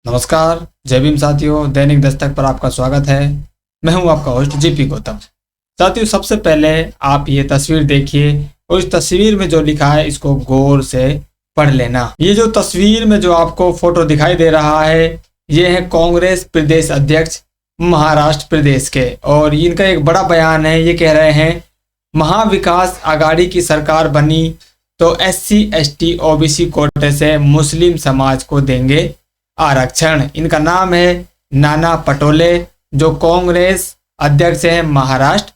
नमस्कार, जय भीम साथियों। दैनिक दस्तक पर आपका स्वागत है। मैं हूं आपका होस्ट जीपी गौतम। साथियों, सबसे पहले आप ये तस्वीर देखिए और इस तस्वीर में जो लिखा है इसको गौर से पढ़ लेना। ये जो तस्वीर में जो आपको फोटो दिखाई दे रहा है ये है कांग्रेस प्रदेश अध्यक्ष महाराष्ट्र प्रदेश के, और इनका एक बड़ा बयान है। ये कह रहे हैं महाविकास आघाड़ी की सरकार बनी तो SC ST OBC कोटे से मुस्लिम समाज को देंगे आरक्षण। इनका नाम है नाना पटोले, जो कांग्रेस अध्यक्ष हैं महाराष्ट्र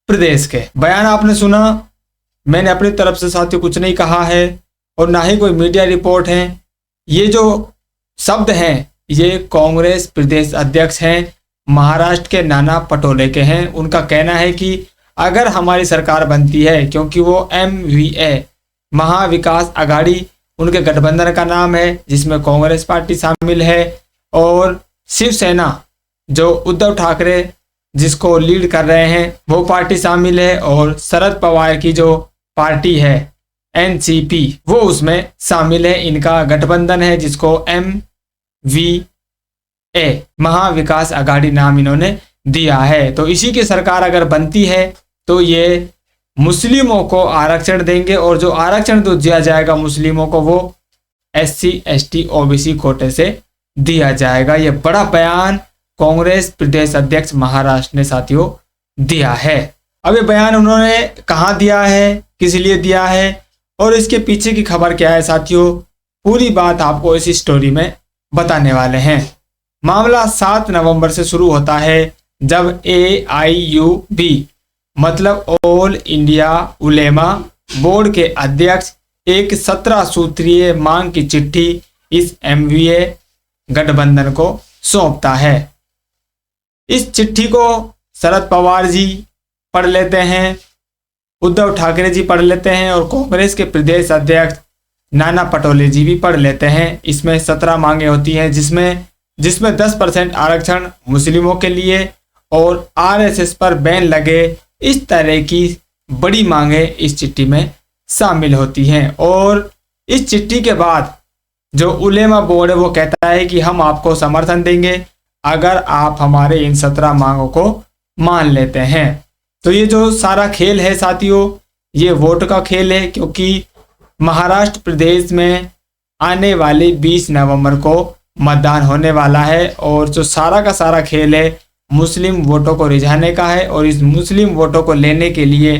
प्रदेश के। बयान आपने सुना, मैंने अपनी तरफ से साथियों कुछ नहीं कहा है और ना ही कोई मीडिया रिपोर्ट है। ये जो शब्द हैं ये कांग्रेस प्रदेश अध्यक्ष हैं महाराष्ट्र के नाना पटोले के हैं। उनका कहना है कि अगर हमारी सरकार बनती है, क्योंकि वो MVA महाविकास आघाड़ी उनके गठबंधन का नाम है जिसमें कांग्रेस पार्टी शामिल है और शिवसेना जो उद्धव ठाकरे जिसको लीड कर रहे हैं वो पार्टी शामिल है, और शरद पवार की जो पार्टी है NCP वो उसमें शामिल है। इनका गठबंधन है जिसको MVA महाविकास आघाड़ी नाम इन्होंने दिया है। तो इसी की सरकार अगर बनती है तो ये मुस्लिमों को आरक्षण देंगे, और जो आरक्षण तो दिया जाएगा मुस्लिमों को वो SC ST OBC कोटे से दिया जाएगा। ये बड़ा बयान कांग्रेस प्रदेश अध्यक्ष महाराष्ट्र ने साथियों दिया है। अब ये बयान उन्होंने कहाँ दिया है, किस लिए दिया है और इसके पीछे की खबर क्या है साथियों, पूरी बात आपको इस स्टोरी में बताने वाले हैं। मामला 7 नवंबर से शुरू होता है जब AIUB मतलब ऑल इंडिया उलेमा बोर्ड के अध्यक्ष एक 17 सूत्रीय मांग की चिट्ठी इस MVA गठबंधन को सौंपता है। इस चिट्ठी को शरद पवार जी पढ़ लेते हैं, उद्धव ठाकरे जी पढ़ लेते हैं और कांग्रेस के प्रदेश अध्यक्ष नाना पटोले जी भी पढ़ लेते हैं। इसमें 17 मांगे होती हैं जिसमें 10% आरक्षण मुस्लिमों के लिए और RSS पर बैन लगे, इस तरह की बड़ी मांगे इस चिट्ठी में शामिल होती हैं। और इस चिट्ठी के बाद जो उलेमा बोर्ड है वो कहता है कि हम आपको समर्थन देंगे अगर आप हमारे इन 17 मांगों को मान लेते हैं। तो ये जो सारा खेल है साथियों ये वोट का खेल है, क्योंकि महाराष्ट्र प्रदेश में आने वाली 20 नवंबर को मतदान होने वाला है और जो सारा का सारा खेल है मुस्लिम वोटों को रिझाने का है। और इस मुस्लिम वोटों को लेने के लिए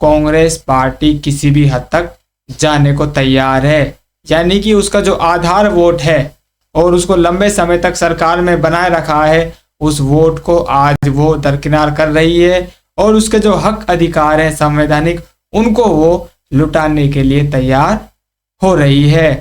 कांग्रेस पार्टी किसी भी हद तक जाने को तैयार है, यानी कि उसका जो आधार वोट है और उसको लंबे समय तक सरकार में बनाए रखा है उस वोट को आज वो दरकिनार कर रही है और उसके जो हक अधिकार हैं संवैधानिक उनको वो लुटाने के लिए तैयार हो रही है।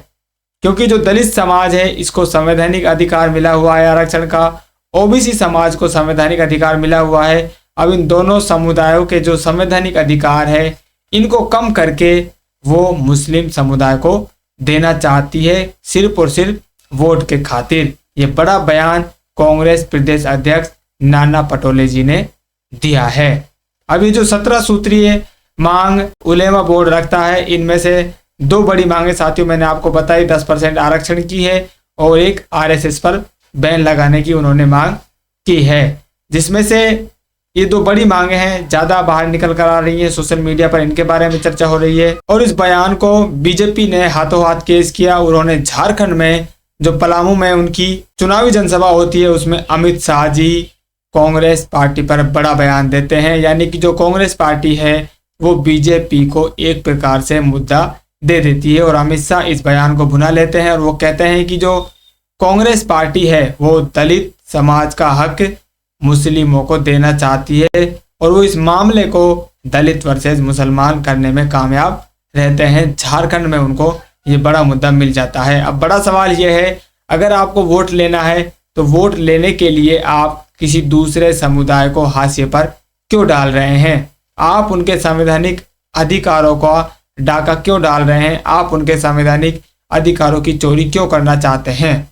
क्योंकि जो दलित समाज है इसको संवैधानिक अधिकार मिला हुआ है आरक्षण का, OBC समाज को संवैधानिक अधिकार मिला हुआ है। अब इन दोनों समुदायों के जो संवैधानिक अधिकार है इनको कम करके वो मुस्लिम समुदाय को देना चाहती है सिर्फ और सिर्फ वोट के खातिर। ये बड़ा बयान कांग्रेस प्रदेश अध्यक्ष नाना पटोले जी ने दिया है। अभी जो 17 सूत्रीय मांग उलेमा बोर्ड रखता है इनमें से 2 बड़ी मांगे साथियों मैंने आपको बताई, 10% आरक्षण की है और एक RSS पर बैन लगाने की उन्होंने मांग की है। जिसमें से ये 2 बड़ी मांगे हैं ज़्यादा बाहर निकल कर आ रही हैं, सोशल मीडिया पर इनके बारे में चर्चा हो रही है। और इस बयान को BJP ने हाथों हाथ केस किया। उन्होंने झारखंड में जो पलामू में उनकी चुनावी जनसभा होती है उसमें अमित शाह जी कांग्रेस पार्टी पर बड़ा बयान देते हैं, यानी कि जो कांग्रेस पार्टी है वो BJP को एक प्रकार से मुद्दा दे देती है। और अमित शाह इस बयान को भुना लेते हैं और वो कहते हैं कि जो कांग्रेस पार्टी है वो दलित समाज का हक मुस्लिमों को देना चाहती है और वो इस मामले को दलित वर्सेस मुसलमान करने में कामयाब रहते हैं। झारखंड में उनको ये बड़ा मुद्दा मिल जाता है। अब बड़ा सवाल ये है, अगर आपको वोट लेना है तो वोट लेने के लिए आप किसी दूसरे समुदाय को हाशिए पर क्यों डाल रहे हैं? आप उनके संवैधानिक अधिकारों का डाका क्यों डाल रहे हैं? आप उनके संवैधानिक अधिकारों की चोरी क्यों करना चाहते हैं?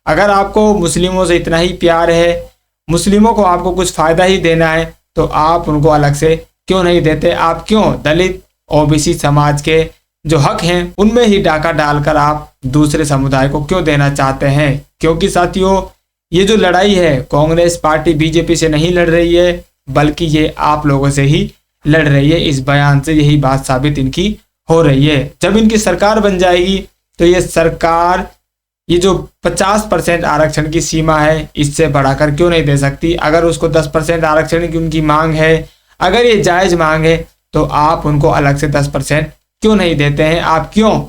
अगर आपको मुस्लिमों से इतना ही प्यार है, मुस्लिमों को आपको कुछ फ़ायदा ही देना है, तो आप उनको अलग से क्यों नहीं देते? आप क्यों दलित OBC समाज के जो हक हैं उनमें ही डाका डालकर आप दूसरे समुदाय को क्यों देना चाहते हैं? क्योंकि साथियों ये जो लड़ाई है कांग्रेस पार्टी बीजेपी से नहीं लड़ रही है, बल्कि ये आप लोगों से ही लड़ रही है। इस बयान से यही बात साबित इनकी हो रही है। जब इनकी सरकार बन जाएगी तो ये सरकार ये जो 50% आरक्षण की सीमा है इससे बढ़ाकर क्यों नहीं दे सकती। अगर उसको 10% आरक्षण की उनकी मांग है, अगर ये जायज मांग है, तो आप उनको अलग से 10% क्यों नहीं देते हैं। आप क्यों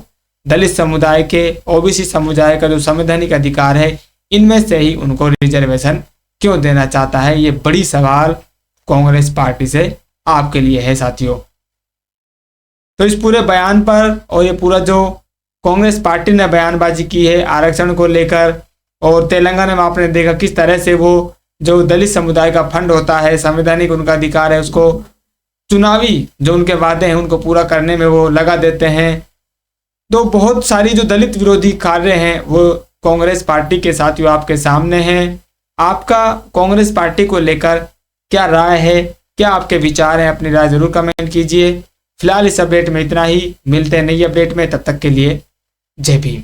दलित समुदाय के, ओबीसी समुदाय का जो संवैधानिक अधिकार है, इनमें से ही उनको रिजर्वेशन क्यों देना चाहता है। ये बड़ी सवाल कांग्रेस पार्टी से आपके लिए है साथियों। तो इस पूरे बयान पर और ये पूरा जो कांग्रेस पार्टी ने बयानबाजी की है आरक्षण को लेकर, और तेलंगाना में आपने देखा किस तरह से वो जो दलित समुदाय का फंड होता है, संवैधानिक उनका अधिकार है, उसको चुनावी जो उनके वादे हैं उनको पूरा करने में वो लगा देते हैं। तो बहुत सारी जो दलित विरोधी कार्य हैं वो कांग्रेस पार्टी के साथियों आपके सामने हैं। आपका कांग्रेस पार्टी को लेकर क्या राय है, क्या आपके विचार हैं, अपनी राय जरूर कमेंट कीजिए। फिलहाल इस अपडेट में इतना ही, मिलते हैं नई अपडेट में, तब तक के लिए जय भीम।